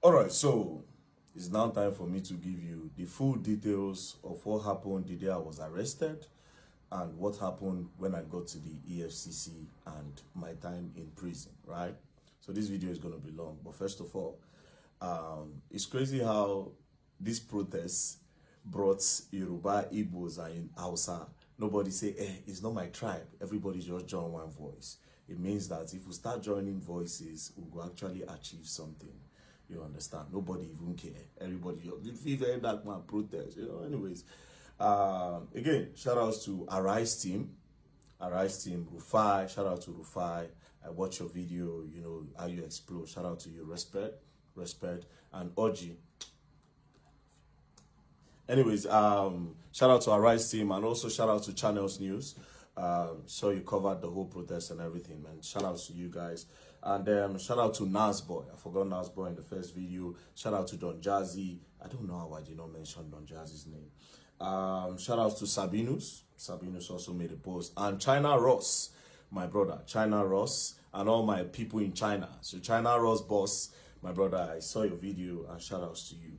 All right, so it's now time for me to give you the full details of what happened the day I was arrested and what happened when I got to the EFCC and my time in prison, right? So this video is going to be long, but first of all, it's crazy how this protest brought Yoruba, Igbos, and Hausa. Nobody say, it's not my tribe. Everybody just join one voice. It means that if we start joining voices, we will actually achieve something. You understand? Nobody even care. Everybody, if that man protest, anyways. Again, shout outs to Arise team, Rufai. Shout out to Rufai. I watch your video, how you explode. Shout out to you, respect, and Oji. Anyways, shout out to Arise team and also shout out to Channels News. So you covered the whole protest and everything, man. Shout out to you guys. And shout out to Nasboy. I forgot Nasboy in the first video. Shout out to Don Jazzy. I don't know how I did not mention Don Jazzy's name. Shout out to Sabinus. Sabinus also made a post. And China Ross, my brother. China Ross and all my people in China. So China Ross boss, my brother, I saw your video and shout outs to you.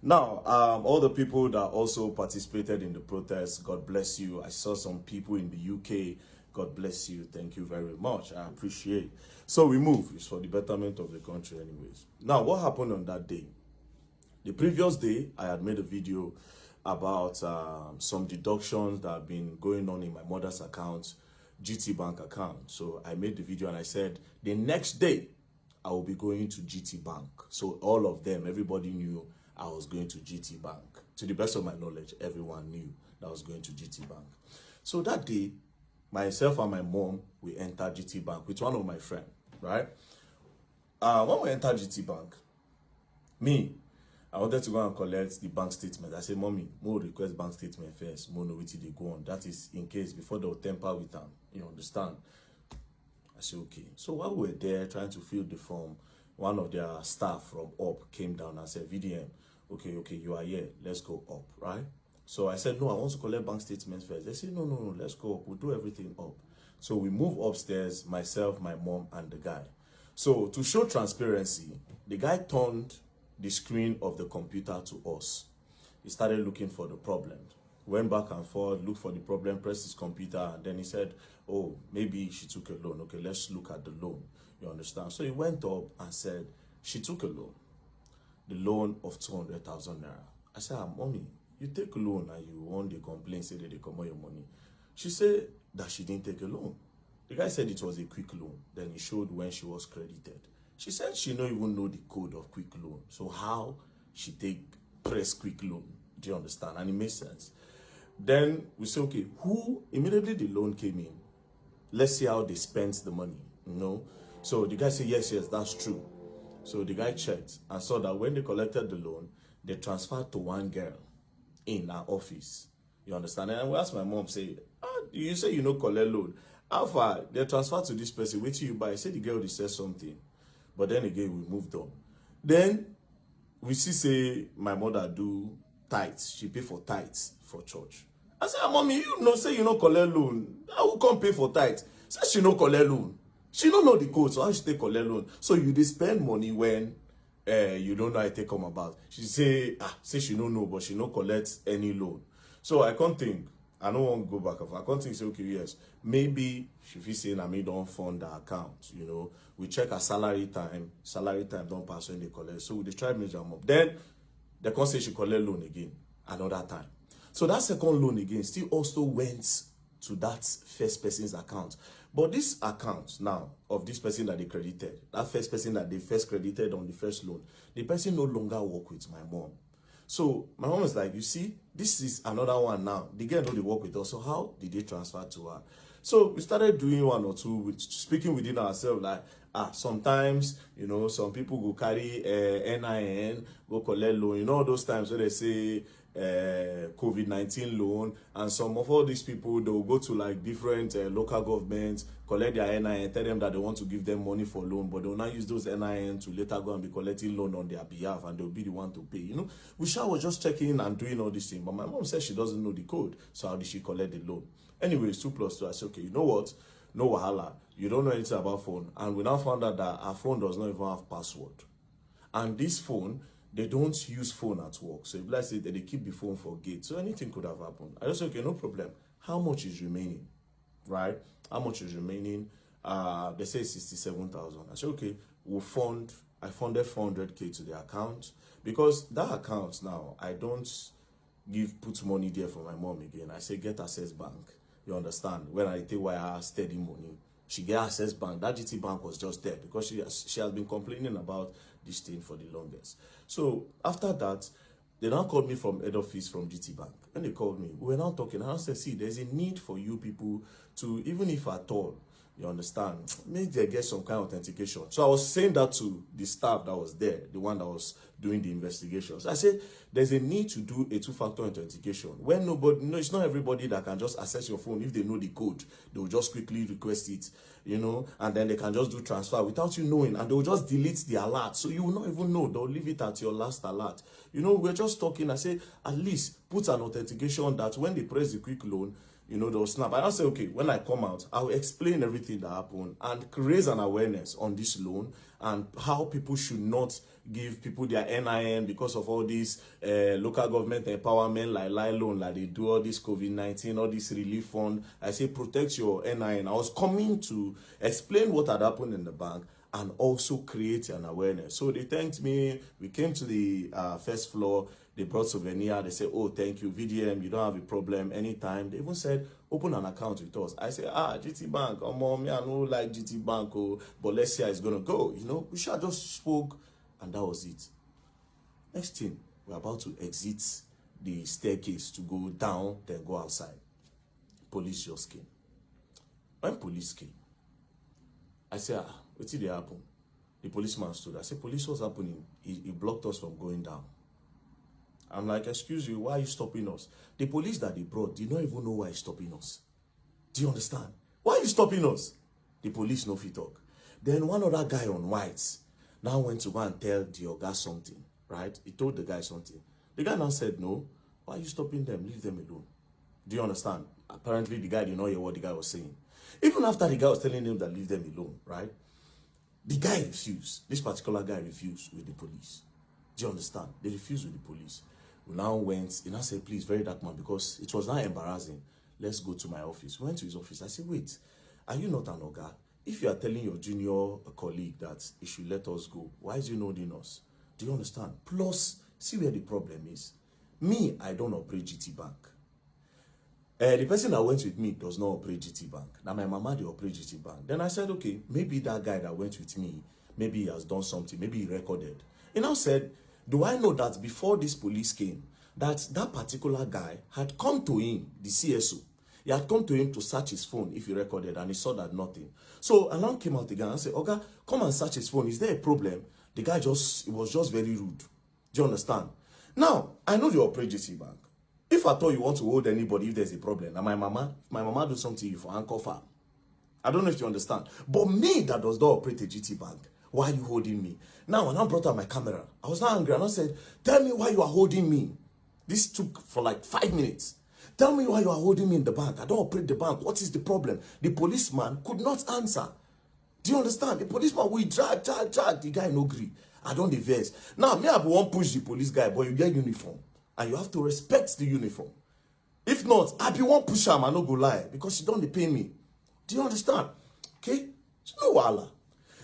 Now, all the people that also participated in the protest, God bless you. I saw some people in the UK. God bless you. Thank you very much. I appreciate. So we move. It's for the betterment of the country anyways. Now, what happened on that day? The previous day, I had made a video about some deductions that have been going on in my mother's account, GTBANK account. So I made the video and I said, the next day, I will be going to GTBANK. So all of them, everybody knew I was going to GTBANK. To the best of my knowledge, everyone knew that I was going to GTBANK. So that day, myself and my mom, we entered GTBANK with one of my friends, right? When we entered GTBANK, I wanted to go and collect the bank statement. I said, Mommy, more request bank statement first. More know what they go on. That is in case before they'll temper with them. You understand? I said, okay. So while we were there trying to fill the form, one of their staff from up came down and said, VDM, okay, you are here. Let's go up, right? So I said, no, I want to collect bank statements first. They said, no, let's go up. We'll do everything up. So we move upstairs, myself, my mom, and the guy. So to show transparency, the guy turned the screen of the computer to us. He started looking for the problem. Went back and forth, looked for the problem, pressed his computer, and then he said, oh, maybe she took a loan. Okay, let's look at the loan. You understand? So he went up and said, she took a loan. The loan of 200,000 naira. I said, Mommy, you take a loan and you want the complaint, say that they come on your money. She said that she didn't take a loan. The guy said it was a quick loan. Then he showed when she was credited. She said she don't even know the code of quick loan. So how she press quick loan? Do you understand? And it makes sense. Then we say, okay, immediately the loan came in. Let's see how they spent the money, So the guy said, yes, that's true. So the guy checked and saw that when they collected the loan, they transferred to one girl in our office. You understand? And we asked my mom, say, you say you know collect loan. How far? They transferred to this person. Wait till you buy. I said the girl they said something. But then again, we moved on. Then we say my mother do tithes. She pay for tithes for church. I said, Mommy, say you know collect loan. I will come pay for tithes. Say she no collect loan. She don't know the code, so how she take collect loan? So you spend money when you don't know how it take come about. She say she don't know, but she no collect any loan. So I can't think. I don't want to go back. I can't think. Say okay, yes, maybe she feel saying I don't fund the account. We check her salary time. Salary time don't pass when they collect. So they try to measure them up. Then they can't say she collect loan again another time. So that second loan again still also went to that first person's account. But this account now of this person that they credited, that first person that they first credited on the first loan, the person no longer work with my mom. So my mom is like, you see, this is another one now. The girl know they work with us. So how did they transfer to her? So we started doing one or two, speaking within ourselves, like, sometimes, some people go carry NIN, go collect loan. Those times where they say COVID-19 loan, and some of all these people, they will go to like different local governments, collect their NIN, tell them that they want to give them money for loan, but they will not use those NIN to later go and be collecting loan on their behalf, and they'll be the one to pay. We was just checking and doing all these things, but my mom said she doesn't know the code, so how did she collect the loan? Anyways, 2 plus 2, I said, okay, you know what? No wahala. You don't know anything about phone. And we now found out that our phone does not even have password. And this phone, they don't use phone at work. So if let's say that they keep the phone for gate, so anything could have happened. I just said, okay, no problem. How much is remaining? Right? How much is remaining? They say 67,000. I said, okay, I funded 400K to the account, because that account now, I don't put money there for my mom again. I say, get Access Bank. You understand? When I take wire steady money, she get Access Bank. That GTBANK was just there because she has been complaining about this thing for the longest. So after that, they now called me from head office from GTBANK. And they called me. We were now talking. And I said, see, there's a need for you people to, even if at all, you understand, maybe they get some kind of authentication. So I was saying that to the staff that was there, the one that was doing the investigations. I said, there's a need to do a two-factor authentication. When nobody, it's not everybody that can just access your phone. If they know the code, they will just quickly request it, and then they can just do transfer without you knowing, and they will just delete the alert. So you will not even know. They'll leave it at your last alert. We're just talking. I said, at least put an authentication that when they press the quick loan, they'll snap. I say, okay, when I come out, I'll explain everything that happened and raise an awareness on this loan and how people should not give people their NIN because of all these local government empowerment, like loan, like they do all this COVID-19, all this relief fund. I say, protect your NIN. I was coming to explain what had happened in the bank and also create an awareness. So they thanked me. We came to the first floor. They brought souvenir. They said, oh, thank you, VDM. You don't have a problem anytime. They even said, open an account with us. I said, GTBANK. Oh, mom, I know like GTBANK, oh, but let's see how it's going to go. We should have just spoke, and that was it. Next thing, we're about to exit the staircase to go down, then go outside. Police just came. When police came, I said, what did happen? The policeman stood. I said, police, what's happening? He blocked us from going down. I'm like, excuse you, why are you stopping us? The police that they brought did not even know why he's stopping us. Do you understand? Why are you stopping us? The police no fit talk. Then one other guy on whites now went to go and tell the Oga something, right? He told the guy something. The guy now said, no, why are you stopping them? Leave them alone. Do you understand? Apparently, the guy did not hear what the guy was saying. Even after the guy was telling him that leave them alone, right? The guy refused. This particular guy refused with the police. Do you understand? They refused with the police. We now went, he now said, please, very dark man, because it was now embarrassing. Let's go to my office. We went to his office. I said, wait, are you not an Oga? If you are telling your junior colleague that he should let us go, why is he not in us? Do you understand? Plus, see where the problem is. Me, I don't operate GTBANK. The person that went with me does not operate GTBANK. Now, my mama, they operate GTBANK. Then I said, okay, maybe that guy that went with me, maybe he has done something, maybe he recorded. He now said, do I know that before this police came, that particular guy had come to him, the CSO, he had come to him to search his phone if he recorded, and he saw that nothing. So alarm came out again and said, Oga, come and search his phone. Is there a problem? The guy it was just very rude. Do you understand? Now, I know you operate GTBANK. If at all you want to hold anybody if there's a problem, and my mama do something you for handcuff her. I don't know if you understand. But me that does not operate a GTBANK, why are you holding me? Now, when I brought out my camera, I was not angry. And I said, tell me why you are holding me. This took for like 5 minutes. Tell me why you are holding me in the bank. I don't operate the bank. What is the problem? The policeman could not answer. Do you understand? The policeman, we drag. The guy no agree. I don't diverse. Now, me, I won't push the police guy, but you get uniform. And you have to respect the uniform. If not, I be one push him, I no go lie. Because she don't pay me. Do you understand? Okay? So no wala.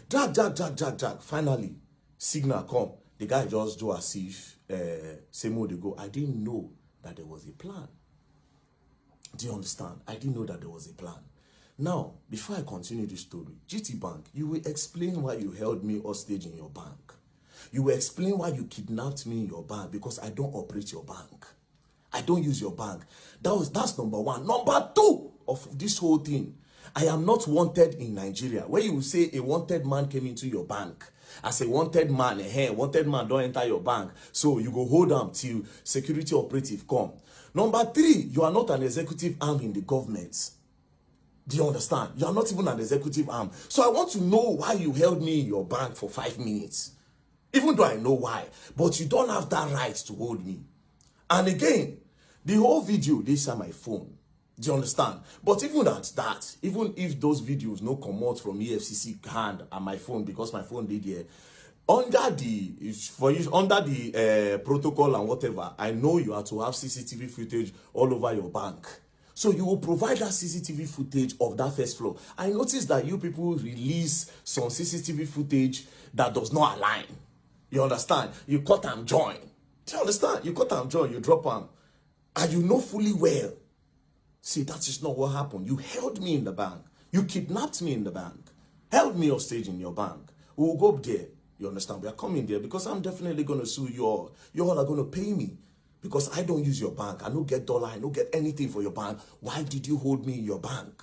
Drag. Finally, signal come. The guy just do as if same way they go. I didn't know that there was a plan. Do you understand? I didn't know that there was a plan. Now, before I continue the story, GTBANK, you will explain why you held me hostage in your bank. You will explain why you kidnapped me in your bank, because I don't operate your bank. I don't use your bank. That's number one. Number two of this whole thing, I am not wanted in Nigeria. Where you will say a wanted man came into your bank. As a wanted man, wanted man don't enter your bank. So you go hold them till security operative come. Number three, you are not an executive arm in the government. Do you understand? You are not even an executive arm. So I want to know why you held me in your bank for 5 minutes. Even though I know why. But you don't have that right to hold me. And again, the whole video, this is on my phone. Do you understand? But even at that, even if those videos no come out from EFCC hand and my phone, because my phone did here, under the protocol and whatever, I know you have to have CCTV footage all over your bank. So you will provide that CCTV footage of that first floor. I noticed that you people release some CCTV footage that does not align. You understand? You cut and join. Do you understand? You cut and join, you drop them. And you know fully well. See, that is not what happened. You held me in the bank. You kidnapped me in the bank. Held me hostage in your bank. We will go up there. You understand? We are coming there because I'm definitely going to sue you all. You all are going to pay me because I don't use your bank. I don't get dollar. I don't get anything for your bank. Why did you hold me in your bank?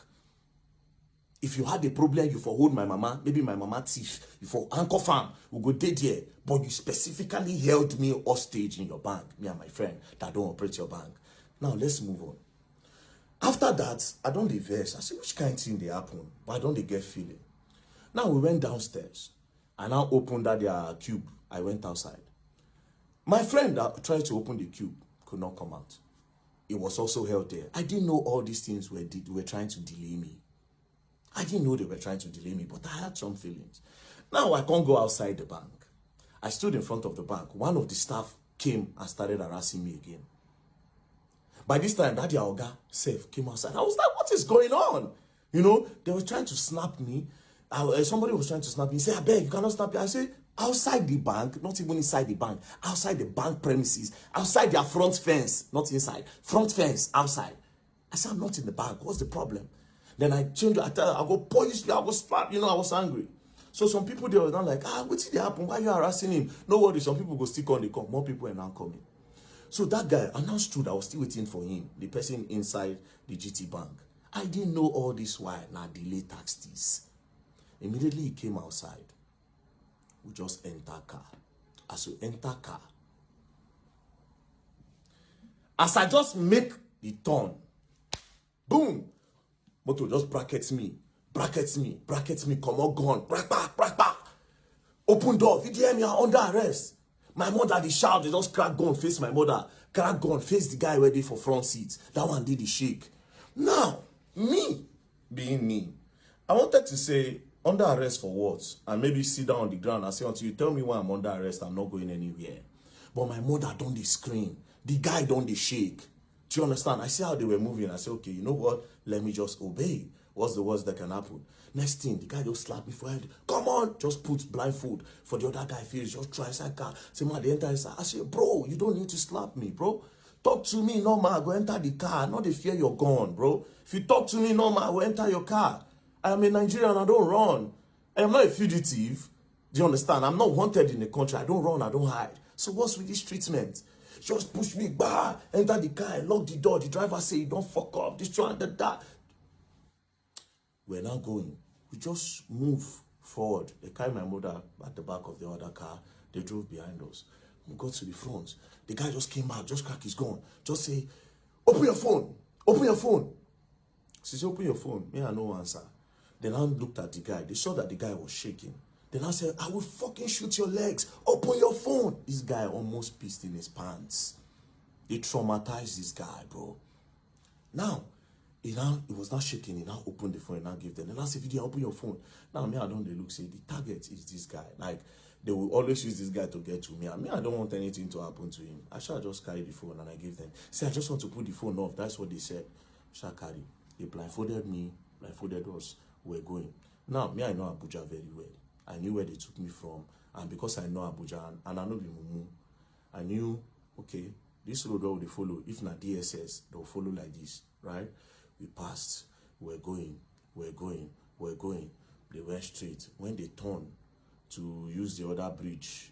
If you had a problem, you for hold my mama. Maybe my mama thief. You for anchor farm. We'll go dead here. But you specifically held me hostage in your bank. Me and my friend that don't operate your bank. Now, let's move on. After that, I don't diverse. I said, which kind of thing they happen? Why don't they get feeling? Now, we went downstairs. I now opened that their cube. I went outside. My friend that tried to open the cube could not come out. It was also held there. I didn't know all these things were trying to delay me. I didn't know they were trying to delay me, but I had some feelings. Now I can't go outside the bank. I stood in front of the bank. One of the staff came and started harassing me again. By this time, that Oga Seth came outside. I was like, what is going on? You know, they were trying to snap me. Somebody was trying to snap me. He said, I beg, you cannot snap me. I said, outside the bank, not even inside the bank, outside the bank premises, outside their front fence, not inside, front fence, outside. I said, I'm not in the bank. What's the problem? Then I changed, I go, police, I was slap, you know, I was angry. So some people, they were not like, what did happen? Why are you harassing him? No worry, some people go stick on the come. More people are now coming. So that guy, I now stood, I was still waiting for him, the person inside the GTBANK. I didn't know all this while. Now delay taxes. Immediately he came outside. We just enter car. As we enter car, as I just make the turn, boom, motor just brackets me, come on, gone, brack. Open door, if you hear me, I'm under arrest. My mother, the shout, they just crack gun, face my mother, crack gun, face the guy ready for front seats. That one did the shake. Now, me, being me, I wanted to say, under arrest for what? And maybe sit down on the ground and say, until you tell me why I'm under arrest, I'm not going anywhere. But my mother don't dey scream. The guy don't dey shake. Do you understand? I see how they were moving. I said, okay, you know what? Let me just obey. What's the worst that can happen? Next thing, the guy just slapped me for head. Come on, just put blindfold for the other guy face. Just try inside car. Say, man, they enter inside. I say, bro, you don't need to slap me, bro. Talk to me, normal. I go enter the car. Not the fear you're gone, bro. If you talk to me, normal, I go enter your car. I am a Nigerian, I don't run. I am not a fugitive. Do you understand? I'm not wanted in the country. I don't run, I don't hide. So what's with this treatment? Just push me, enter the car, lock the door. The driver say, don't fuck up, this one, that. We're now going. We just move forward. They carry my mother at the back of the other car. They drove behind us. We got to the front. The guy just came out, just crack his gun. Just say, open your phone. Open your phone. She said, open your phone. Me, I no answer. Then I looked at the guy. They saw that the guy was shaking. Then I said, I will fucking shoot your legs. Open your phone. This guy almost pissed in his pants. They traumatized this guy, bro. Now, he was not shaking. He now opened the phone and now gave them. And I said, if you didn't open your phone. Now, me, I don't look, say, the target is this guy. Like, they will always use this guy to get to me. I mean, I don't want anything to happen to him. I shall just carry the phone and I gave them. See, I just want to put the phone off. That's what they said. Shall carry. They blindfolded me, blindfolded us. We're going. Now, me, I know Abuja very well. I knew where they took me from. And because I know Abuja, and I know the Mumu, I knew, okay, this road will they follow. If not DSS, they'll follow like this, right? We passed. We're going. They went straight. When they turned to use the other bridge,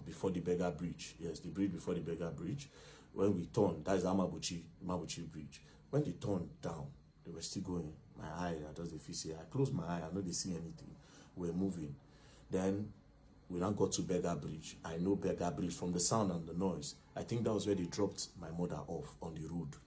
before the Beggar Bridge, yes, the bridge before the Beggar Bridge, when we turned, that is Mabuchi Bridge. When they turned down, they were still going. My eye, I just the see. I closed my eye, I know they see anything. We're moving. Then we now got to Beggar Bridge. I know Beggar Bridge from the sound and the noise. I think that was where they dropped my mother off on the road.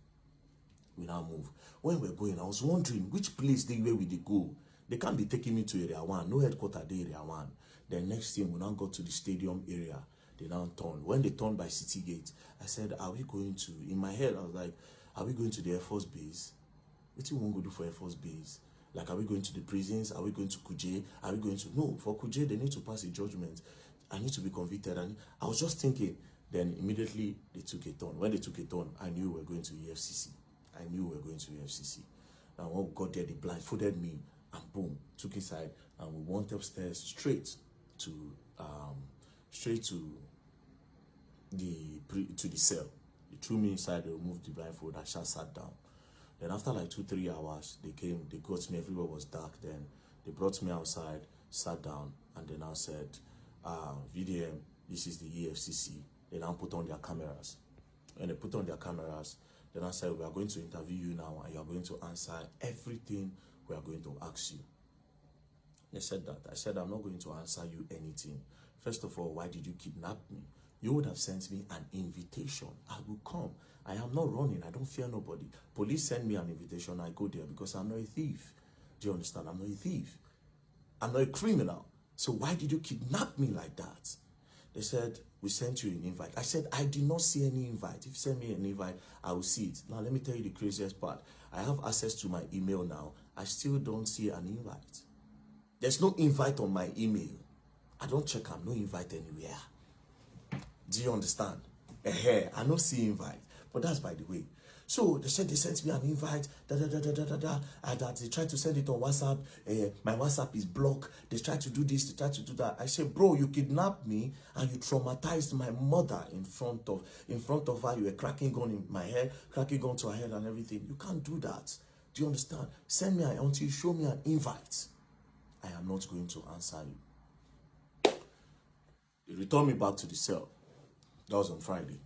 We now move. When we're going, I was wondering which place where we go. They can't be taking me to area 1. No headquarters there, area 1. Then next thing, we now got to the stadium area. They now turned. When they turned by City Gate, I said, are we going to, in my head, I was like, are we going to the Air Force Base? What do you want to do for Air Force Base? Like, are we going to the prisons? Are we going to Kuje? Are we going to... No, for Kuje, they need to pass a judgment. I need to be convicted. And I was just thinking. Then immediately they took a turn. When they took a turn, I knew we were going to EFCC. I knew we were going to EFCC. And when we got there, they blindfolded me and boom, took inside, and we went upstairs straight to the cell. They threw me inside, they removed the blindfold, I just sat down. Then after like 2-3 hours, they came, they got me, everywhere was dark. Then they brought me outside, sat down, and they now said, VDM, this is the EFCC. They now put on their cameras. When they put on their cameras, then I said, we are going to interview you now, and you are going to answer everything we are going to ask you. They said that. I said, I'm not going to answer you anything. First of all, why did you kidnap me? You would have sent me an invitation. I will come. I am not running. I don't fear nobody. Police send me an invitation. I go there because I'm not a thief. Do you understand? I'm not a thief. I'm not a criminal. So why did you kidnap me like that? They said, we sent you an invite. I said, I did not see any invite. If you send me an invite, I will see it. Now, let me tell you the craziest part. I have access to my email now. I still don't see an invite. There's no invite on my email. I don't check. I'm no invite anywhere. Do you understand? I don't see invite. But that's by the way. So they said they sent me an invite, and that they tried to send it on WhatsApp. My WhatsApp is blocked. They tried to do this, they tried to do that. I said, bro, you kidnapped me and you traumatized my mother in front of her. You were cracking gun in my head, cracking gun to her head and everything. You can't do that. Do you understand? Send me until you show me an invite. I am not going to answer you. They returned me back to the cell. That was on Friday.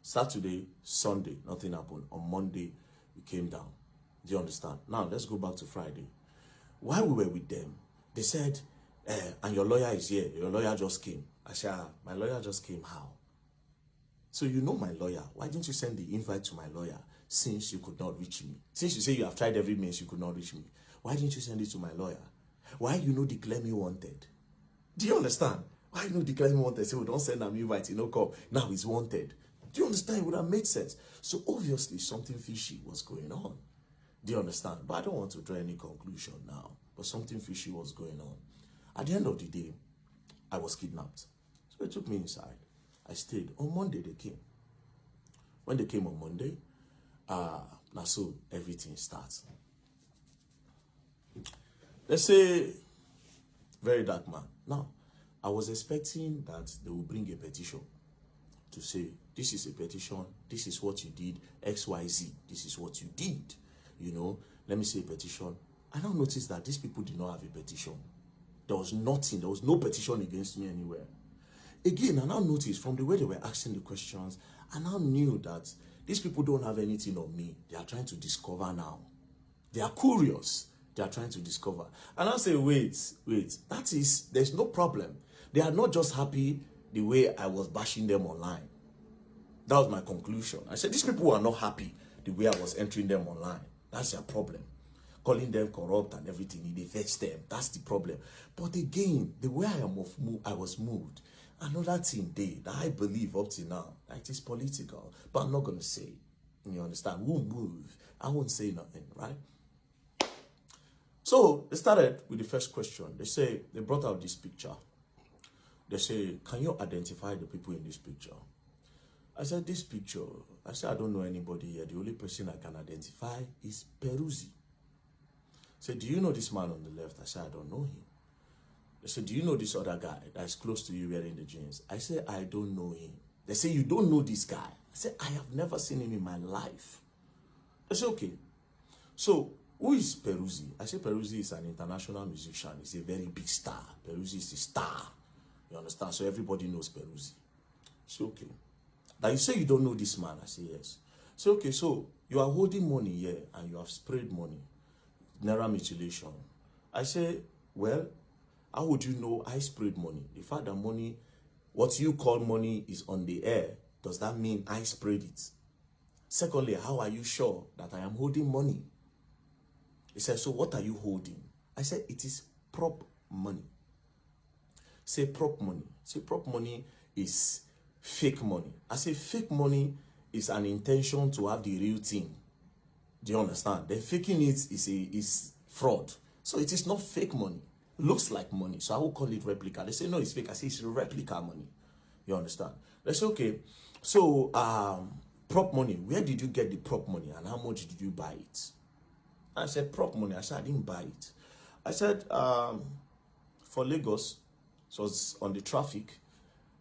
Saturday, Sunday, nothing happened. On Monday, we came down. Do you understand? Now, let's go back to Friday. While we were with them, they said, and your lawyer is here. Your lawyer just came. I said, my lawyer just came. How? So you know my lawyer. Why didn't you send the invite to my lawyer since you could not reach me? Since you say you have tried every means, you could not reach me. Why didn't you send it to my lawyer? Why you know declare me wanted? Do you understand? Why you know declare me wanted? Say, we don't send an invite, you know, come. Now he's wanted. Do you understand? It would have made sense. So obviously something fishy was going on. Do you understand? But I don't want to draw any conclusion now. But something fishy was going on. At the end of the day, I was kidnapped. So they took me inside. I stayed. On Monday they came. When they came on Monday, now so everything starts. Let's say, very dark man. Now, I was expecting that they will bring a petition to say, this is a petition, this is what you did, XYZ, this is what you did. You know, let me say a petition. I now noticed that these people did not have a petition. There was nothing, there was no petition against me anywhere. Again, I now noticed from the way they were asking the questions, I now knew that these people don't have anything on me. They are trying to discover now. They are curious. They are trying to discover. And I'll say, wait, that is, there's no problem. They are not just happy the way I was bashing them online. That was my conclusion. I said, these people are not happy the way I was entering them online. That's their problem. Calling them corrupt and everything, they fetch them. That's the problem. But again, the way I was moved, another thing that I believe up to now, that it is political. But I'm not going to say, you understand, won't move. I won't say nothing, right? So they started with the first question. They say, they brought out this picture. They say, can you identify the people in this picture? I said, this picture, I said, I don't know anybody here. The only person I can identify is Peruzzi. I said, do you know this man on the left? I said, I don't know him. They said, do you know this other guy that's close to you wearing the jeans? I said, I don't know him. They say, you don't know this guy? I said, I have never seen him in my life. They said, okay. So, who is Peruzzi? I said, Peruzzi is an international musician. He's a very big star. Peruzzi is a star. You understand? So everybody knows Peruzzi. So, okay. Now you say you don't know this man. I say, yes. So, okay, so you are holding money here and you have sprayed money. Naira mutilation. I say, well, how would you know I sprayed money? The fact that money, what you call money, is on the air, does that mean I sprayed it? Secondly, how are you sure that I am holding money? He said, so what are you holding? I said, it is prop money. Say prop money. Say prop money is fake money. I say fake money is an intention to have the real thing. Do you understand? Then faking it is fraud. So it is not fake money. Looks like money, so I will call it replica. They say no, it's fake. I say it's replica money. You understand? They say okay. So prop money. Where did you get the prop money, and how much did you buy it? I said prop money. I said I didn't buy it. I said for Lagos, so it's on the traffic.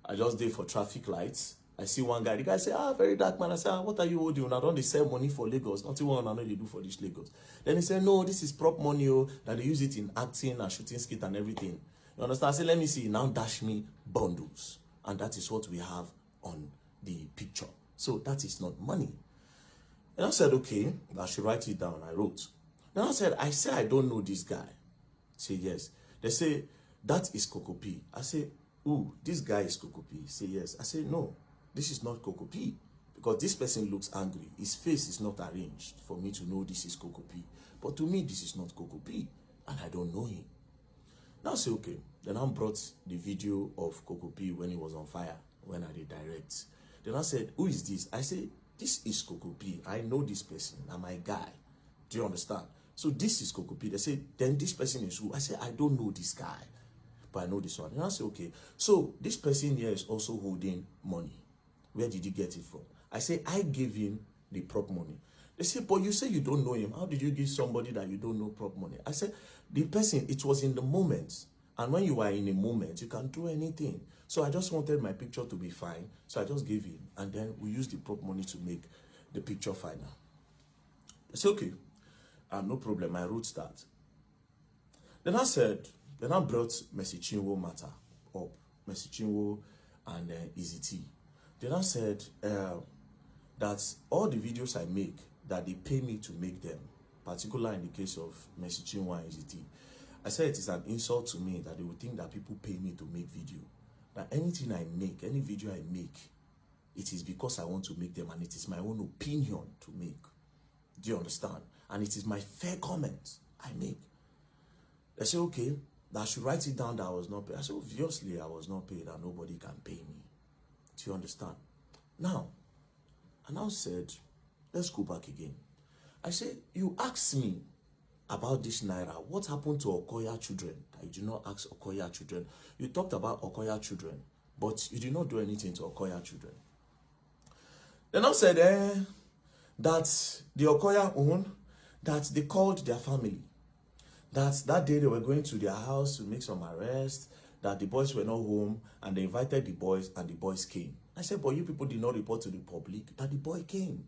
I just did for traffic lights. I see one guy. The guy said, very dark man. I said, what are you holding? I don't they sell money for Lagos. Nothing one I know they do for this Lagos. Then he said, no, this is prop money. Oh, that they use it in acting and shooting skit and everything. You understand? I said, let me see. Now dash me bundles. And that is what we have on the picture. So that is not money. And I said, okay, I should write it down. I wrote. Then I said, I don't know this guy. Say yes. They say, that is Coco P. I say, ooh, this guy is Coco P. Say yes. I say, no. This is not Coco P, because this person looks angry. His face is not arranged for me to know this is Coco P. But to me, this is not Coco P, and I don't know him. Now I say, okay. Then I brought the video of Coco P when he was on fire, when I did direct. Then I said, who is this? I said, this is Coco P. I know this person. I'm my guy. Do you understand? So this is Coco P. They say, then this person is who? I said, I don't know this guy, but I know this one. And I say, okay. So this person here is also holding money. Where did you get it from? I say, I gave him the prop money. They say, but you say you don't know him. How did you give somebody that you don't know prop money? I said, the person, it was in the moment. And when you are in a moment, you can do anything. So I just wanted my picture to be fine. So I just gave him. And then we used the prop money to make the picture final. I said, okay, no problem. I wrote that. Then I brought Mercy Chinwo matter up. Mercy Chinwo and Easy T. Then I said that all the videos I make, that they pay me to make them, particularly in the case of Mercy Chinwo and EZT. I said it is an insult to me that they would think that people pay me to make video. That anything I make, any video I make, it is because I want to make them, and it is my own opinion to make. Do you understand? And it is my fair comment I make. They say, okay, that I should write it down that I was not paid. I said, obviously I was not paid and nobody can pay me. Do you understand? Now, I now said, let's go back again. I said, you asked me about this Naira. What happened to Okoya children? I did not ask Okoya children. You talked about Okoya children, but you did not do anything to Okoya children. Then I said, that the Okoya own, that they called their family. That day they were going to their house to make some arrests, that the boys were not home, and they invited the boys, and the boys came. I said, but you people did not report to the public that the boy came.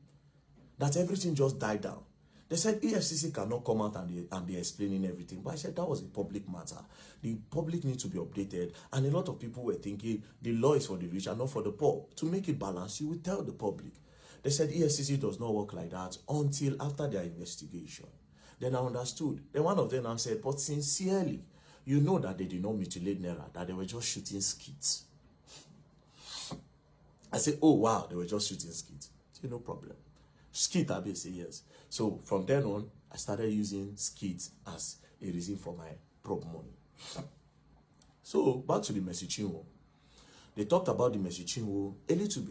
That everything just died down. They said EFCC cannot come out and be explaining everything. But I said that was a public matter. The public needs to be updated. And a lot of people were thinking the law is for the rich and not for the poor. To make it balanced, you will tell the public. They said EFCC does not work like that until after their investigation. Then I understood. Then one of them said, but sincerely, you know that they did not mutilate Naira, that they were just shooting skits. I said, oh, wow, they were just shooting skits. I said, no problem. Skit, I say yes. So from then on, I started using skits as a reason for my prop money. So back to the Mercy Chinwo. They talked about the Mercy Chinwo a little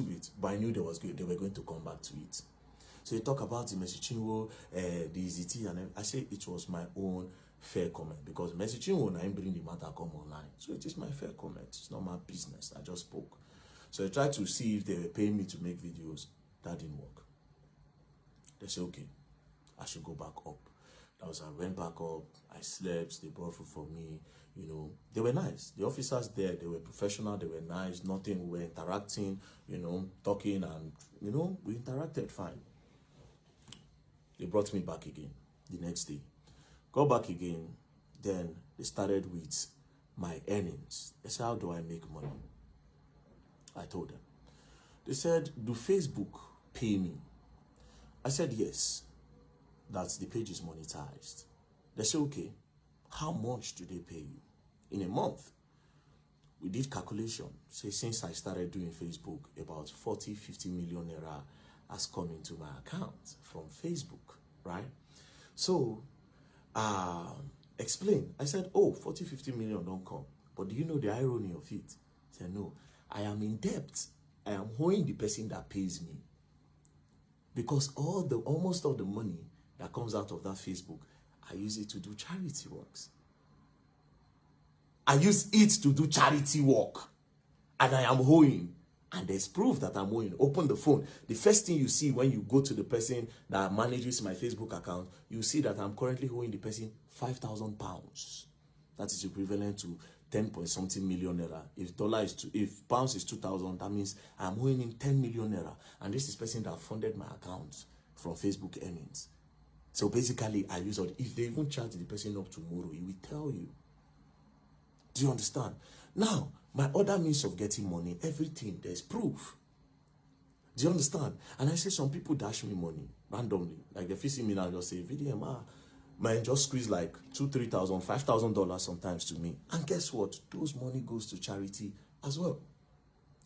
bit, but I knew they were going to come back to it. So they talk about the Mercy Chinwo, the EZT, and I say it was my own fair comment, because Mercy Chinwo and I bring the matter come online. So it is my fair comment. It's not my business. I just spoke. So I tried to see if they were paying me to make videos. That didn't work. They said, okay, I should go back up. That was, I went back up. I slept. They brought food for me. You know, they were nice. The officers there, they were professional. They were nice. Nothing. We were interacting, you know, talking, and, you know, we interacted fine. They brought me back again the next day. Go back again. Then they started with my earnings. They said, how do I make money? I told them. They said, do Facebook pay me? I said, yes. That the page is monetized. They said, okay, how much do they pay you? In a month, we did calculation. Say, since I started doing Facebook, about 40-50 million naira has come into my account from Facebook, right? So, explain. I said, oh, 40-50 million don't come. But do you know the irony of it? I said, no, I am in debt. I am owing the person that pays me. Because almost all the money that comes out of that Facebook, I use it to do charity works. I use it to do charity work. And I am owing. And there's proof that I'm owing. Open the phone. The first thing you see when you go to the person that manages my Facebook account, you see that I'm currently owing the person £5,000. That is equivalent to 10 point something million naira. If pounds is 2,000, that means I'm owing him 10 million naira. And this is the person that funded my account from Facebook earnings. So basically, I use all. If they even charge the person up tomorrow, he will tell you. Do you understand? Now, my other means of getting money, everything, there's proof. Do you understand? And I say some people dash me money randomly. Like they see me now and just say, VDM, man, just squeeze like $2,000, $3,000, $5,000 sometimes to me. And guess what? Those money goes to charity as well.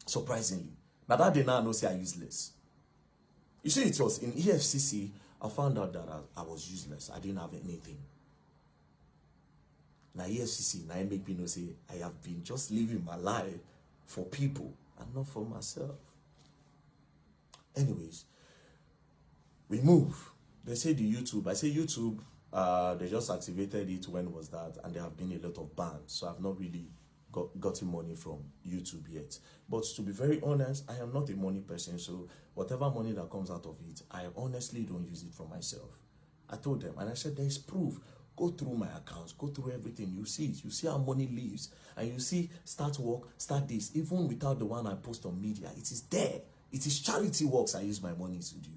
Surprisingly. But that day now I know say I useless. You see, it was in EFCC, I found out that I was useless. I didn't have anything. Now EFCC, now I make me know say I have been just living my life for people and not for myself. Anyways, we move. They say the YouTube. I say YouTube, they just activated it. When was that? And there have been a lot of bans. So I've not really gotten money from YouTube yet. But to be very honest, I am not a money person. So whatever money that comes out of it, I honestly don't use it for myself. I told them, and I said, there's proof. Go through my accounts, go through everything. You see it. You see how money leaves. And you see, start work, start this. Even without the one I post on media, it is there. It is charity works I use my money to do.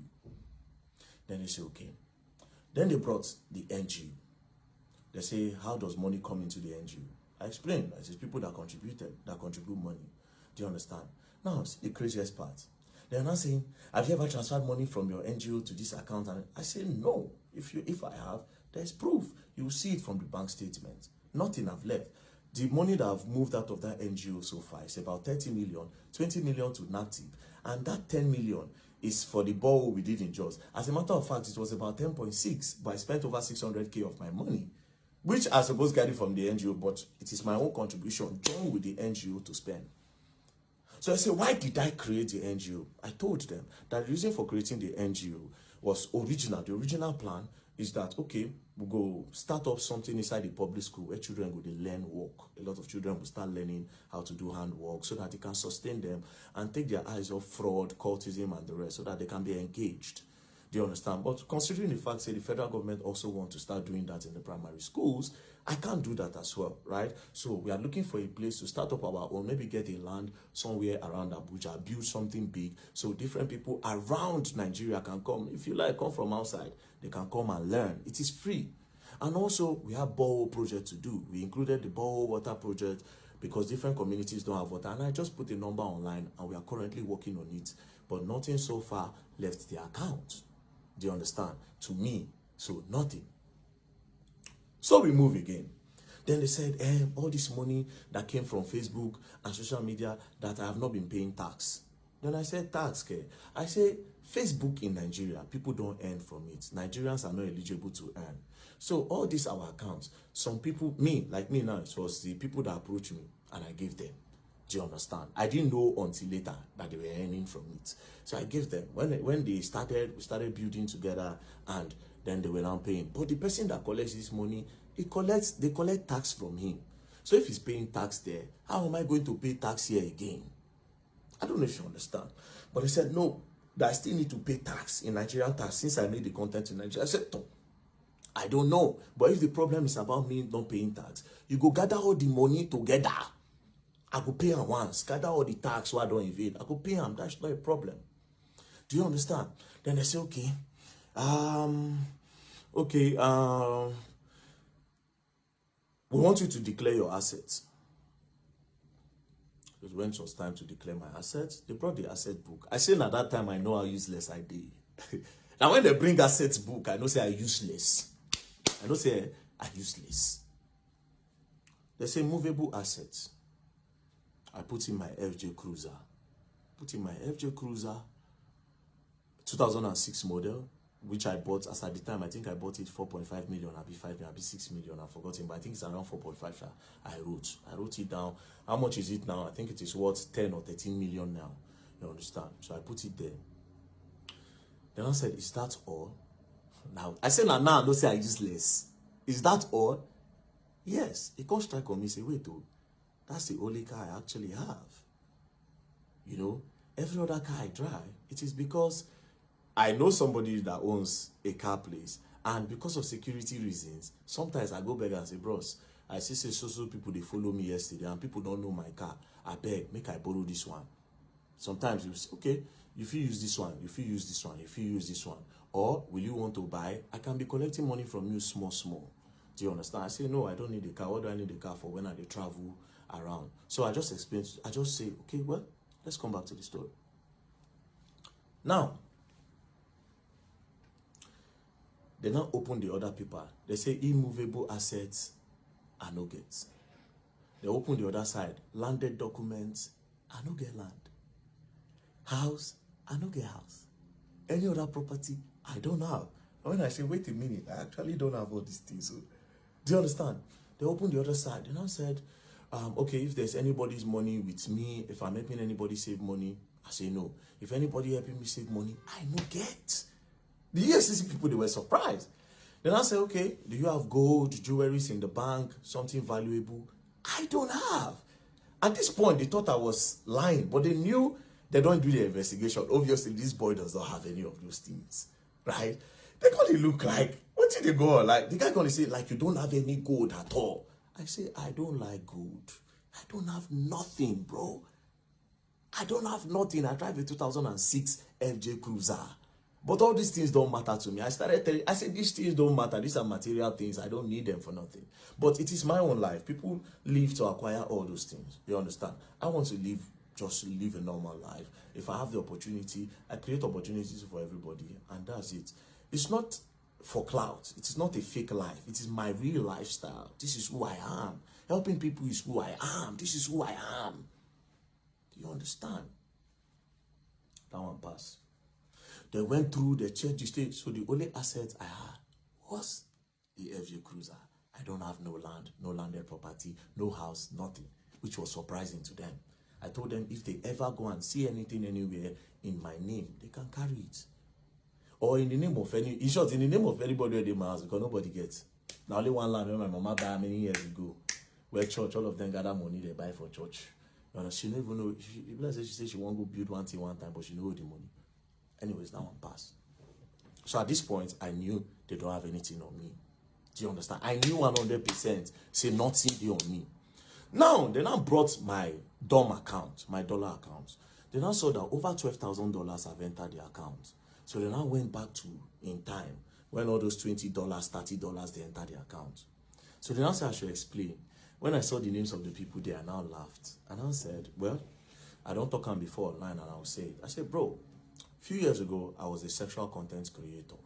Then they say, okay. Then they brought the NGO. They say, how does money come into the NGO? I explained. I said, people that contribute money. Do you understand? Now, see the craziest part. They're not saying, have you ever transferred money from your NGO to this account? And I say, no. If I have, there's proof. You will see it from the bank statement. Nothing I've left. The money that I've moved out of that NGO so far is about 30 million, 20 million to NATIP. And that 10 million is for the borrow we did in Jos. As a matter of fact, it was about 10.6, but I spent over 600K of my money, which I suppose got it from the NGO, but it is my own contribution, joined with the NGO to spend. So I said, why did I create the NGO? I told them that the reason for creating the NGO was original. The original plan is that, okay, we'll go start up something inside the public school where children go to learn work. A lot of children will start learning how to do handwork so that it can sustain them and take their eyes off fraud, cultism, and the rest so that they can be engaged. Do you understand? But considering the fact that the federal government also wants to start doing that in the primary schools, I can't do that as well, right? So we are looking for a place to start up our own, maybe get a land somewhere around Abuja, build something big so different people around Nigeria can come. If you like, come from outside, they can come and learn. It is free. And also, we have borehole project to do. We included the borehole water project because different communities don't have water. And I just put a number online and we are currently working on it. But nothing so far left the account. Do you understand? To me, so nothing. So we move again. Then they said, all this money that came from Facebook and social media that I have not been paying tax. Then I said, tax, okay. I say, Facebook in Nigeria, people don't earn from it. Nigerians are not eligible to earn. So all these our accounts, some people, like me now, it was the people that approached me and I gave them. Do you understand? I didn't know until later that they were earning from it. So I gave them. When they started, we started building together and then they were now paying. But the person that collects this money, they collect tax from him. So if he's paying tax there, how am I going to pay tax here again? I don't know if you understand. But they said, no, that I still need to pay tax in Nigerian tax since I made the content in Nigeria. I said, no, I don't know. But if the problem is about me not paying tax, you go gather all the money together. I could pay him once, gather all the tax so I don't evade. I could pay him. That's not a problem. Do you understand? Then they say, okay, we want you to declare your assets. It when it was time to declare my assets, they brought the asset book. I said at that time, I know how useless I did. Now when they bring assets book, I know say I useless. I know say I useless. They say movable assets. I put in my FJ Cruiser. 2006 model, which I bought as at the time. I think I bought it 4.5 million, I'll be 5 million, I'll be 6 million. I've forgotten, but I think it's around 4.5. I wrote it down. How much is it now? I think it is worth 10 or 13 million now. You understand? So I put it there. Then I said, is that all? Now I said, now don't say I useless. Is that all? Yes. He can't strike on me, say, wait, oh, that's the only car I actually have. You know, every other car I drive, it is because I know somebody that owns a car place, and because of security reasons, sometimes I go back and say, bros, I see so people, they follow me yesterday, and people don't know my car. I beg, make I borrow this one. Sometimes you say, okay, if you use this one, if you use this one, if you use this one, or will you want to buy? I can be collecting money from you small. Do you understand? I say, no, I don't need a car. What do I need a car for when I travel around? So I just explain, I just say, okay, well, let's come back to the story. Now, they now open the other paper. They say immovable assets are no get. They open the other side. Landed documents, I no get land. House, I no get house. Any other property, I don't have. And when I say, wait a minute, I actually don't have all these things. So, do you understand? They opened the other side. They now said, okay, if there's anybody's money with me, if I'm helping anybody save money, I say no. If anybody helping me save money, I no get. The EFCC people, they were surprised. Then I say, okay, do you have gold, jewelries in the bank, something valuable? I don't have. At this point, they thought I was lying, but they knew they don't do the investigation. Obviously, this boy does not have any of those things, right? They're going to look like, what did they go on? Like, the guy going to say, like, you don't have any gold at all. I say, I don't like gold. I don't have nothing, bro. I don't have nothing. I drive a 2006 FJ Cruiser. But all these things don't matter to me. I started telling, I said, these things don't matter. These are material things. I don't need them for nothing. But it is my own life. People live to acquire all those things. You understand? I want to live, just live a normal life. If I have the opportunity, I create opportunities for everybody. And that's it. It's not for clout. It is not a fake life. It is my real lifestyle. This is who I am. Helping people is who I am. This is who I am. Do you understand? That one pass. They went through, they checked the state. So the only asset I had was the FJ Cruiser. I don't have no land, no landed property, no house, nothing, which was surprising to them. I told them if they ever go and see anything anywhere in my name, they can carry it. Or in the name of any, in short, in the name of anybody in my house, because nobody gets. Now only one land where my mama died many years ago, where church, all of them gather money they buy for church. You know, she never know, she said she won't go build one thing one time, but she know the money. Anyways, that one passed. So at this point, I knew they don't have anything on me. Do you understand? I knew 100% say nothing there on me. Now, they now brought my DOM account, my dollar account. They now saw that over $12,000 have entered the account. So they now went back to in time when all those $20, $30 they entered the account. So they now said I should explain. When I saw the names of the people there, I now laughed. And I said, well, I don't talk on before online, and I'll say it. I said, bro, a few years ago, I was a sexual content creator.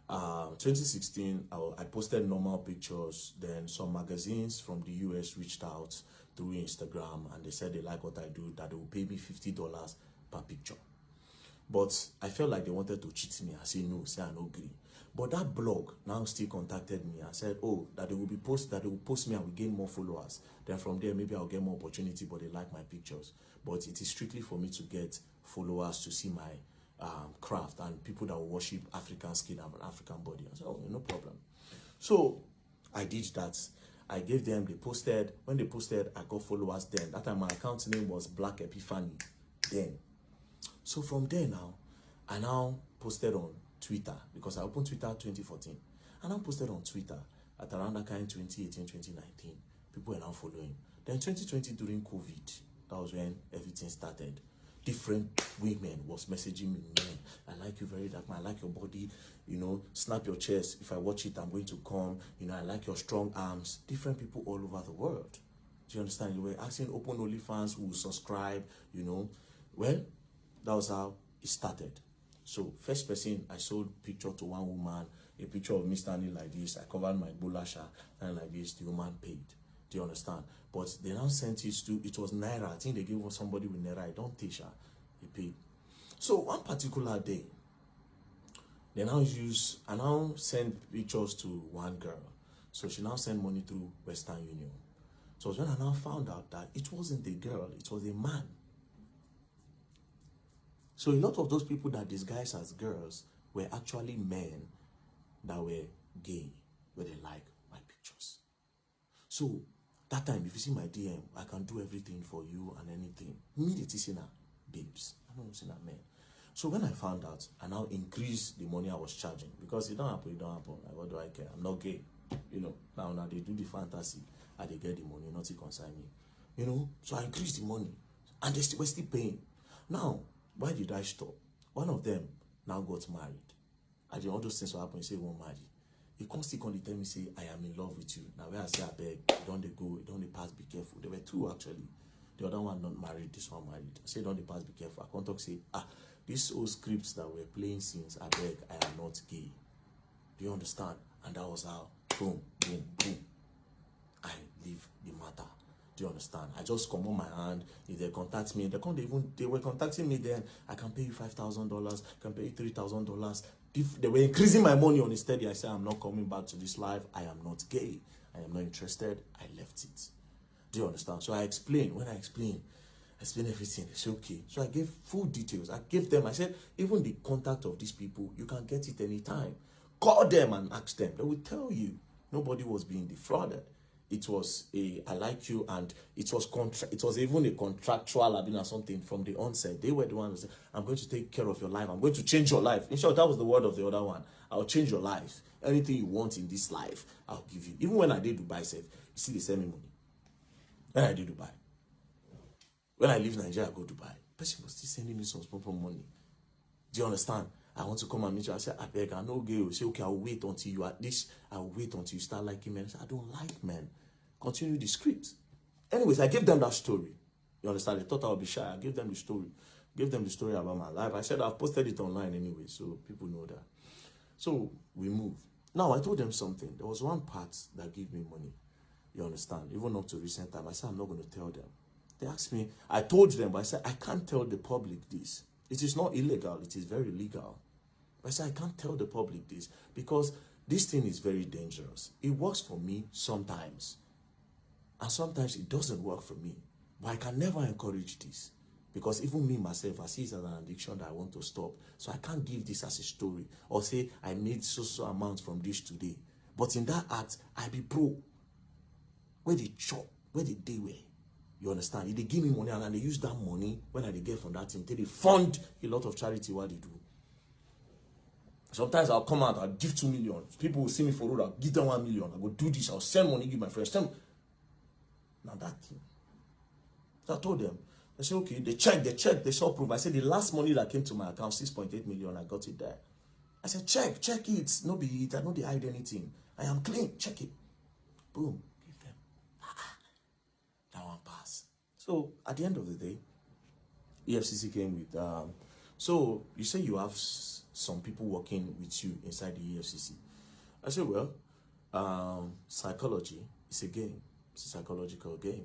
2016, I posted normal pictures. Then some magazines from the US reached out through Instagram, and they said they like what I do, that they will pay me $50 per picture. But I felt like they wanted to cheat me. I said no, say I no agree. But that blog now still contacted me and said, oh, that they will post me and will gain more followers. Then from there, maybe I'll get more opportunity, but they like my pictures. But it is strictly for me to get followers to see my craft and people that will worship African skin and an African body. I said, oh, no problem. So I did that. I gave them, they posted. When they posted, I got followers then. That time my account name was Black Epiphany then. So from there now, I now posted on Twitter, because I opened Twitter 2014. I now posted on Twitter at around that kind 2018, 2019. People were now following. Then 2020 during COVID, that was when everything started. Different women was messaging me, man, I like you very dark, man, I like your body, you know, snap your chest. If I watch it, I'm going to come. You know, I like your strong arms. Different people all over the world. Do you understand? You were asking open OnlyFans who will subscribe, you know. Well, that was how it started. So first person, I sold picture to one woman, a picture of me standing like this. I covered my bulasha and like this. The woman paid. Do you understand? But they now sent it to, it was Naira. I think they gave somebody with Naira. I don't teach her. He paid. So one particular day, they now I now send pictures to one girl. So she now sent money through Western Union. So when I now found out that it wasn't a girl, it was a man. So a lot of those people that disguise as girls were actually men that were gay. where they like my pictures. So that time, if you see my DM, I can do everything for you and anything. Immediately say na babes. I don't say na men. So when I found out, I now increased the money I was charging, because it don't happen, Like, what do I care? I'm not gay. Now they do the fantasy, and they get the money, nothing concern me. So I increased the money, and they were still paying. Now, why did I stop? One of them now got married. And all those things will happen, say, won't marry. He constantly tell me, say, I am in love with you. Now, where I say, I beg, don't they go, don't they pass, be careful. There were two, actually. The other one not married, this one married. I say, don't they pass, be careful. I can't talk, say, these old scripts that we're playing since, I beg, I am not gay. Do you understand? And that was how, boom, boom, boom, I leave the matter. Do you understand? I just come on my hand. If they contact me, they were contacting me then. I can pay you $5,000, can pay you $3,000. If they were increasing my money on a steady, I said, I'm not coming back to this life. I am not gay. I am not interested. I left it. Do you understand? So I explained. When I explained everything. They said, okay. So I gave full details. I said, even the contact of these people, you can get it anytime. Call them and ask them. They will tell you. Nobody was being defrauded. It was I like you, and it was even a contractual or something from the onset. They were the ones that said, I'm going to take care of your life. I'm going to change your life. In short, that was the word of the other one. I'll change your life. Anything you want in this life, I'll give you. Even when I did Dubai, you see, they send me money. When I did Dubai. When I leave Nigeria, I go Dubai. Person was still sending me some small money. Do you understand? I want to come and meet you. I said, I beg, I know gay. Say, okay, I'll wait until you at this. I'll wait until you start liking men. I said, I don't like men. Continue the script. Anyways, I gave them that story. You understand? They thought I would be shy. I gave them the story. Gave them the story about my life. I said, I've posted it online anyway, so people know that. So we moved. Now, I told them something. There was one part that gave me money. You understand? Even up to recent time, I said, I'm not going to tell them. They asked me, I told them, but I said, I can't tell the public this. It is not illegal. It is very legal. I said, I can't tell the public this because this thing is very dangerous. It works for me sometimes. And sometimes it doesn't work for me. But I can never encourage this. Because even me, myself, I see it as an addiction that I want to stop. So I can't give this as a story. Or say, I made so amounts from this today. But in that act, I be pro. Where they chop, where they were. You understand? If they give me money and they use that money, when I get from that thing, they fund a lot of charity what they do. Sometimes I'll come out, I'll give 2 million. People will see me for road, I'll give them 1 million. I'll go do this, I'll send money, give my friends. Now that thing. So I told them, I said, okay, they checked, they saw proof. I said, the last money that came to my account, 6.8 million, I got it there. I said, check it. No be it, I don't hide anything. I am clean, check it. Boom, give them. That one pass. So at the end of the day, EFCC came with, so you say you have some people working with you inside the EFCC. I said, well, psychology is a game. It's a psychological game.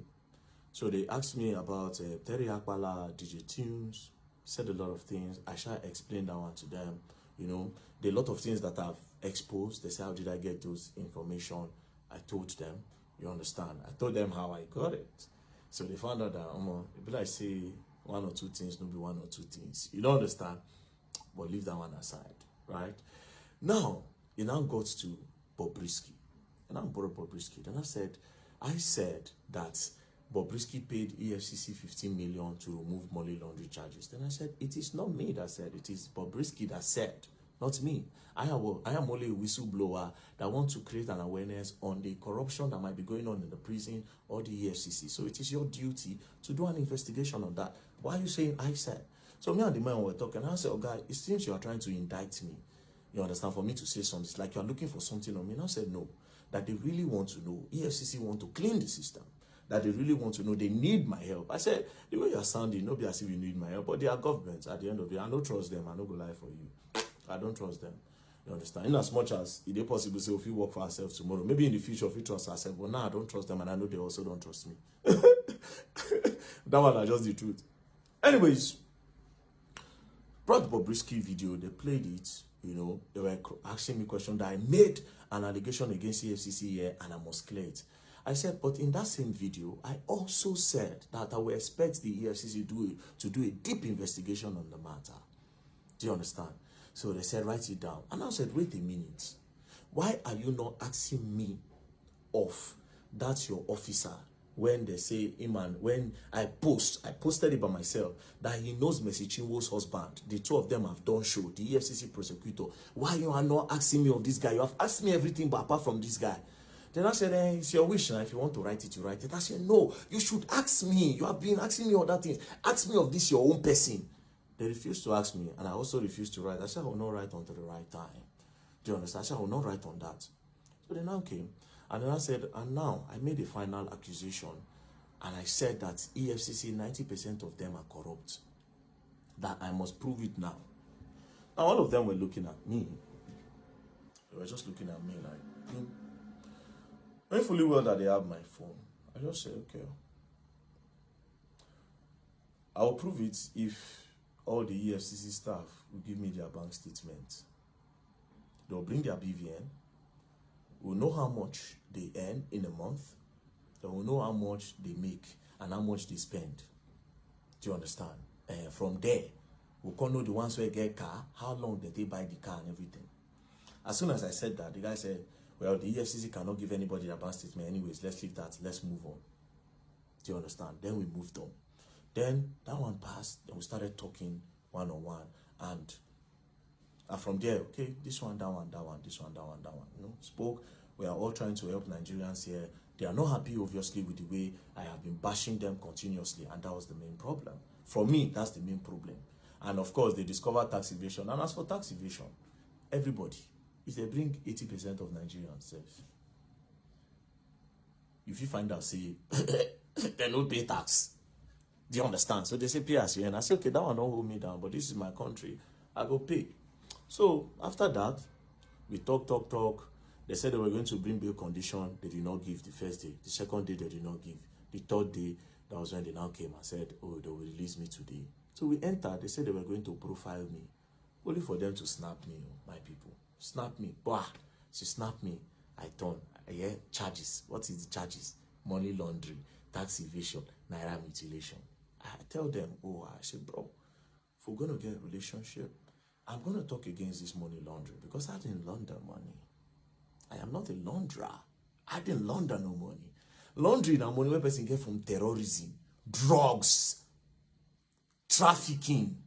So they asked me about Terry Akpala, DJ Tunes, said a lot of things. I shall explain that one to them. You know, there are a lot of things that I've exposed. They say, how did I get those information? I told them, you understand? I told them how I got it. So they found out that, if I say one or two things, no be one or two things. You don't understand? But leave that one aside, right? Now, it now got to Bobrisky. And I brought Bobrisky. Then I said that Bobrisky paid EFCC 15 million to remove money laundering charges. Then I said, it is not me that said, it is Bobrisky that said, not me. I am only a whistleblower that wants to create an awareness on the corruption that might be going on in the prison or the EFCC. So it is your duty to do an investigation on that. Why are you saying I said? So me and the man were talking, and I said, oh, guy, it seems you are trying to indict me. You understand? For me to say something, it's like you are looking for something on me. And I said, no. That they really want to know. EFCC want to clean the system. That they really want to know. They need my help. I said, the way you are sounding, nobody as if you need my help. But they are governments at the end of it. I don't trust them. I don't go lie for you. I don't trust them. You understand? In as much as it is possible to say, if we work for ourselves tomorrow, maybe in the future, if we trust ourselves, but now I don't trust them, and I know they also don't trust me. That one is just the truth. Anyways, brought Bobrisky video, they played it, you know, they were asking me questions that I made an allegation against EFCC here, and I must clear it. I said, but in that same video, I also said that I will expect the EFCC to do a deep investigation on the matter. Do you understand? So they said, write it down. And I said, wait a minute. Why are you not asking me of that your officer when they say him, and when I posted it by myself that he knows Mercy Chinwo's husband. The two of them have done show, the EFCC prosecutor. Why you are not asking me of this guy? You have asked me everything but apart from this guy. Then I said, it's your wish now. If you want to write it, you write it. I said, no, you should ask me. You have been asking me other things. Ask me of this your own person. They refused to ask me, and I also refused to write. I said, I will not write until the right time. Do you understand? I said, I will not write on that. So they now came, and then I said, and now I made a final accusation, and I said that EFCC, 90% of them are corrupt. That I must prove it now. Now, all of them were looking at me. They were just looking at me like, knowing fully well that they have my phone. I just said, okay, I will prove it if all the EFCC staff will give me their bank statement. They'll bring their BVN. We'll know how much they earn in a month. They will know how much they make and how much they spend. Do you understand? From there, we can know the ones who get car, how long did they buy the car and everything. As soon as I said that, the guy said, well, the EFCC cannot give anybody their bank statement anyways. Let's leave that. Let's move on. Do you understand? Then we moved on. Then that one passed. Then we started talking one-on-one. And from there, okay, this one, that one, that one, this one, that one, that one. You know, spoke. We are all trying to help Nigerians here. They are not happy, obviously, with the way I have been bashing them continuously. And that was the main problem. For me, that's the main problem. And of course, they discovered tax evasion. And as for tax evasion, everybody, if they bring 80% of Nigerians, if you find out, say, they don't pay tax. Do you understand? So they say, pay as you earn. I say, okay, that one don't hold me down, but this is my country. I go pay. So after that, we talk. They said they were going to bring bail condition. They did not give the first day. The second day, they did not give. The third day, that was when they now came and said, oh, they will release me today. So we entered. They said they were going to profile me. Only for them to snap me, my people. Snap me. Bah! She snapped me. I turn. I hear charges. What is the charges? Money laundering, tax evasion, naira mutilation. I tell them, I said, bro, if we're going to get a relationship, I'm going to talk against this money laundering because I didn't launder money. I am not a launderer. I didn't launder no money. Laundering and money where person get from terrorism, drugs, trafficking,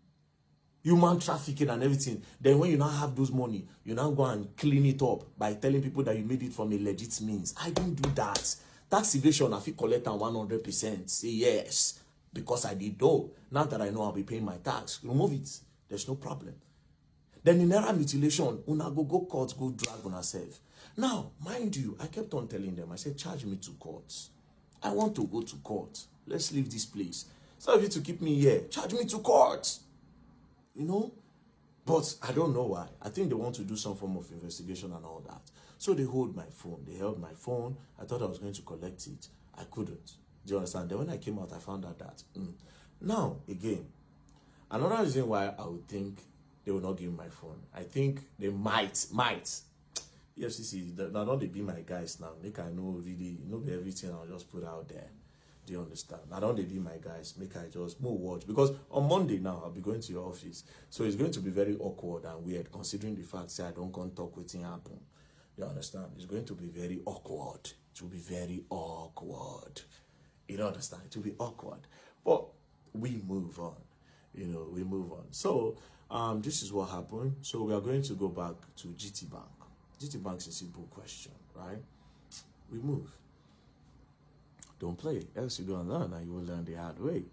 human trafficking and everything. Then when you now have those money, you now go and clean it up by telling people that you made it from a legit means. I didn't do that. Tax evasion, I feel collect 100%. Say yes, because I did know. Now that I know I'll be paying my tax, remove it. There's no problem. Then in naira mutilation, una go court, go drag on herself. Now, mind you, I kept on telling them, I said, charge me to court. I want to go to court. Let's leave this place. So if you to keep me here, charge me to court. You know? But I don't know why. I think they want to do some form of investigation and all that. So they hold my phone. They held my phone. I thought I was going to collect it. I couldn't. Do you understand? Then when I came out, I found out that. Now, again, another reason why I would think they will not give me my phone. I think they might. EFCC, now don't they be my guys now. Make I know really, be everything I'll just put out there. Do you understand? Now don't they be my guys. Make I just more watch. Because on Monday now, I'll be going to your office. So it's going to be very awkward and weird considering the fact that I don't come talk with thing happen. You understand? It's going to be very awkward. It will be very awkward. You understand? It will be awkward. But we move on. We move on. So this is what happened. So we are going to go back to GTBANK. GTBANK is a simple question, right? We move. Don't play, else you're going to learn and you will learn the hard way.